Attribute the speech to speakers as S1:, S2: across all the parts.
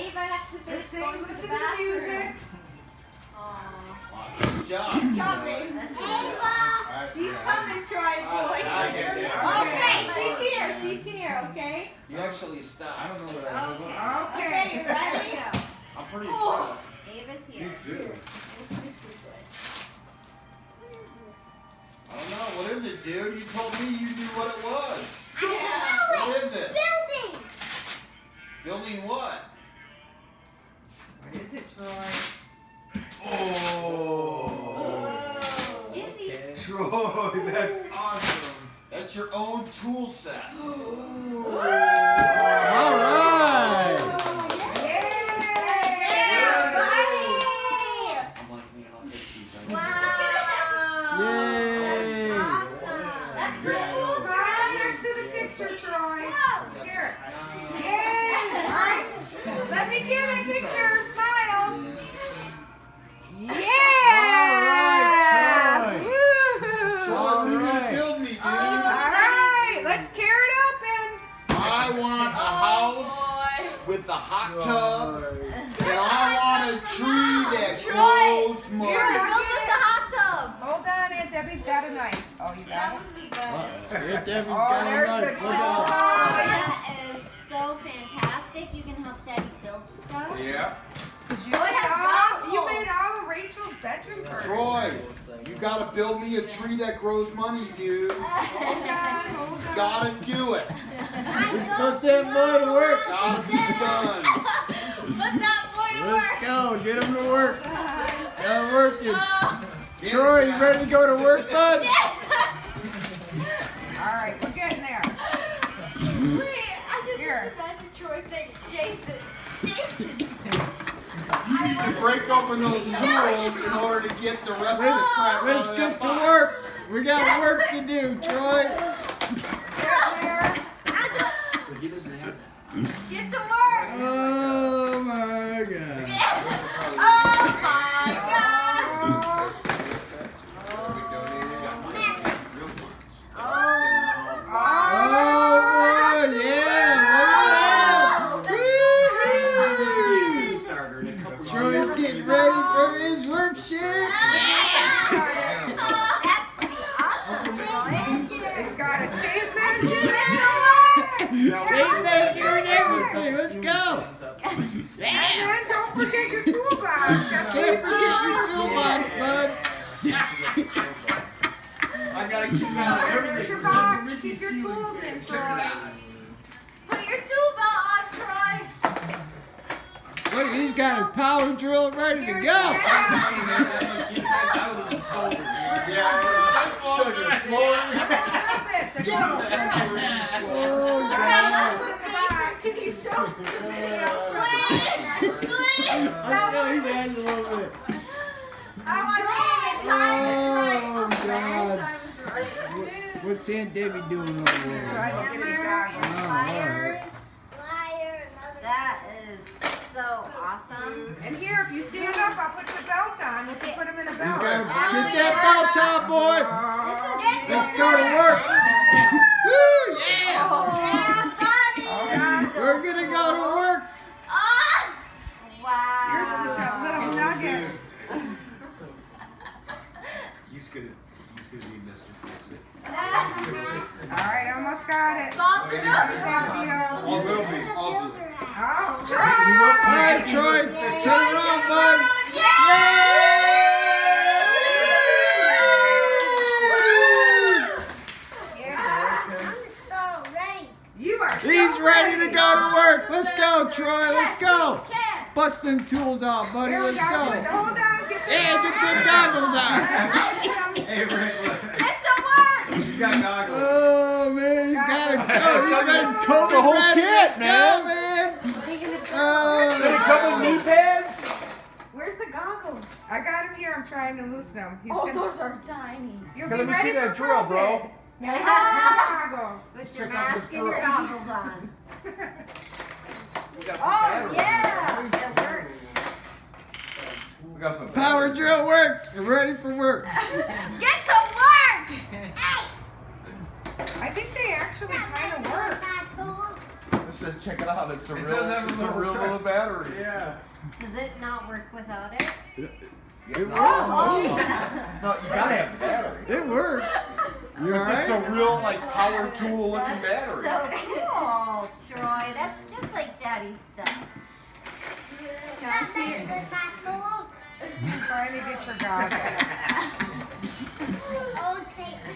S1: Eve, I have to
S2: Just
S1: finish
S2: sing,
S1: going to
S2: listen
S1: the
S2: to the music.
S1: bathroom.
S3: Good job.
S1: She's coming. She's coming, Troy boy. Okay, she's here, okay?
S3: You actually stopped.
S4: I don't know what I do.
S1: Okay, you ready?
S3: I'm pretty impressed.
S5: Ava's
S4: Me
S5: here.
S4: too.
S1: We'll switch this way.
S3: I don't know. What is it, dude? You told me you knew what it was. What is it?
S5: Building.
S3: Building what?
S2: What is it, Troy?
S4: Oh.
S5: Izzy.
S4: Troy, that's awesome.
S3: That's your own tool set.
S6: All right.
S3: I'm like, man, I'll take these.
S5: Wow.
S6: Yay.
S5: Awesome. That's so cool,
S2: Smile
S5: Troy.
S2: next to the picture, Troy. Here.
S3: Uh,
S2: Yay! All right. Let me get a picture. Smile. Yeah!
S6: All right,
S2: Woo!
S3: Troy, what are you gonna build me, dude?
S2: All right, let's tear it open.
S3: I want a house with a hot tub, and I want a tree that grows
S5: Here,
S3: money.
S5: build us a hot tub.
S2: Hold on, Aunt Debbie's got a knife. Oh, you got it?
S6: Aunt Debbie's
S2: Oh,
S6: got a
S2: there's
S6: knife.
S2: the
S6: Look out.
S5: Oh, that is so fantastic. You can help Daddy build stuff.
S4: Yeah.
S5: Oh, it has goggles.
S2: You made all of Rachel's bedroom furniture.
S3: Troy, you gotta build me a tree that grows money, dude.
S2: Hold on.
S3: Gotta do it.
S6: Let's put that boy to work.
S3: Gotta be done.
S5: Put that boy to
S6: Let's
S5: work.
S6: go. Get him to work. Get him working.
S5: Oh.
S6: Troy, you ready to go to work, bud?
S2: All right, we're getting there.
S5: Wait, I can
S2: Here.
S5: just imagine Troy saying, Jason, Jason.
S3: You break open those tools in order to get the rest of the crap
S6: Let's
S3: out of
S6: get
S3: that
S6: to
S3: box.
S6: work. We got work to do, Troy.
S3: So he doesn't have that.
S5: Get to work.
S6: Oh my God.
S5: Oh my God.
S6: Oh boy, yeah. Look at that.
S4: Starter in a couple
S6: Woo-hoo. Troy's getting ready for his work shift.
S2: It's got a tape measure.
S6: Tape measure and everything. Let's go.
S2: And don't forget your toolbox. That's
S6: Can't forget your toolbox, bud.
S3: I gotta keep out
S2: There's
S3: everything.
S2: your box. Keep your tools in, Troy.
S5: Put your tool belt on, Troy.
S6: Look, he's got his power drill ready to go. Oh God.
S5: Can you show us? Please, please.
S6: I know he's had a little bit.
S5: I want to time
S6: Oh
S5: is
S6: God.
S5: right.
S6: What's Aunt Debbie doing over there?
S2: Try to get it goggles.
S6: Oh, all right.
S5: That is so awesome.
S2: And here, if you stand up, I'll put the belt on. You can put them in a
S6: He's
S2: belt.
S6: got to get that belt on, boy.
S5: Get
S6: Let's go to work. Woo, yeah.
S5: Yeah, buddy.
S6: We're gonna go to work.
S5: Ah!
S2: You're such a little nugget.
S4: He's gonna need this to fix it.
S2: All right, almost got it.
S5: Bob the
S2: How's
S5: builder.
S2: that feel?
S4: All will be. All do it.
S2: Oh,
S6: All right, Troy, turn it on, bud.
S2: you are so
S6: He's ready to go to work. Let's go, Troy. Let's go.
S5: Can.
S6: Bust them tools out, buddy.
S2: Here we
S6: Let's
S2: go.
S6: go.
S2: Hold on. Get the
S6: Yeah, get them goggles out.
S4: Hey, Rick, look.
S5: Get to work.
S4: He's got goggles.
S6: Oh man, he's got to go. He's ready to coat
S3: the whole kit,
S6: man.
S3: man.
S6: Oh,
S3: Couple knee pads.
S1: Where's the goggles?
S2: I got him here. I'm trying to loosen him. He's
S1: Oh,
S2: gonna.
S1: those are tiny.
S2: You'll
S3: Let
S2: be
S3: me
S2: ready
S3: see
S2: for
S3: that drill, bro.
S2: COVID. Goggles.
S5: Put your mask and your goggles on.
S1: Oh, yeah. It works.
S3: We gotta put
S6: power drill works. We're ready for work.
S5: Get to work. Hey.
S2: I think they actually kind of work.
S3: This says, check it out. It's a
S4: It
S3: real,
S4: does have a
S3: it's a
S4: little
S3: real
S4: check.
S3: little battery.
S4: Yeah.
S5: Does it not work without it?
S3: Yeah, no, no, you gotta have the battery.
S6: It works. You
S3: It's just
S6: alright?
S3: a real like power tool looking battery.
S5: So cool, Troy. That's just like Daddy's stuff.
S2: Trying to get your goggles.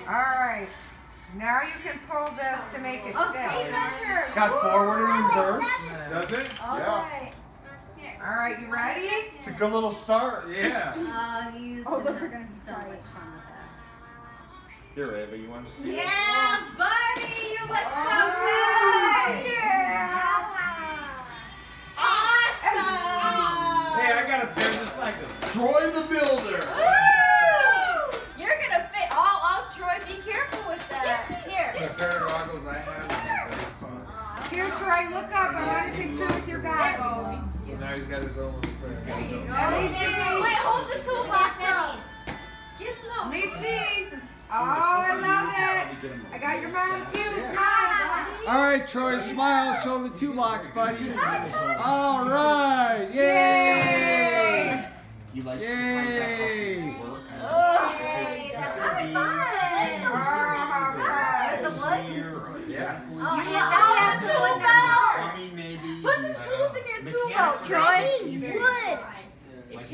S2: Alright. Now you can pull this to make it
S1: Oh,
S2: fit.
S1: tape measure.
S3: Got forward and reverse.
S4: Does it?
S1: All
S3: Yeah.
S1: right.
S2: Alright, you ready?
S3: It's a good little start.
S4: Yeah.
S5: He's
S1: Oh, those
S5: gonna
S1: are gonna
S5: have
S1: be
S5: so
S1: tight.
S5: much fun with that.
S3: Here, Ava, you want to see?
S2: Yeah, buddy, you look so good. Yeah. Awesome.
S4: Hey, I got a pair just like them.
S3: Troy the Builder.
S1: You're gonna fit. Oh, Troy, be careful with that. Here.
S4: The pair of goggles I have is very fun.
S2: Here, Troy, look up. I want a picture with your goggles.
S4: So now he's got his own little pair.
S1: There you go.
S2: Let me see.
S1: Wait, hold the toolbox up. Gizmo.
S2: Let me see. Oh, I love it. I got your mom too. Smile.
S6: Alright, Troy, smile. Show the toolbox, buddy. Alright. Yay!
S3: He likes
S6: Yay.
S3: to find out how things work.
S5: Yay, that's
S3: Could be-
S5: the wood?
S4: Yeah.
S5: Oh, yeah, Daddy has the wood now.
S3: I mean, maybe.
S1: Put some tools in your tool
S3: Mechanics
S1: belt, Troy.
S3: easier.
S5: Wood.
S3: Like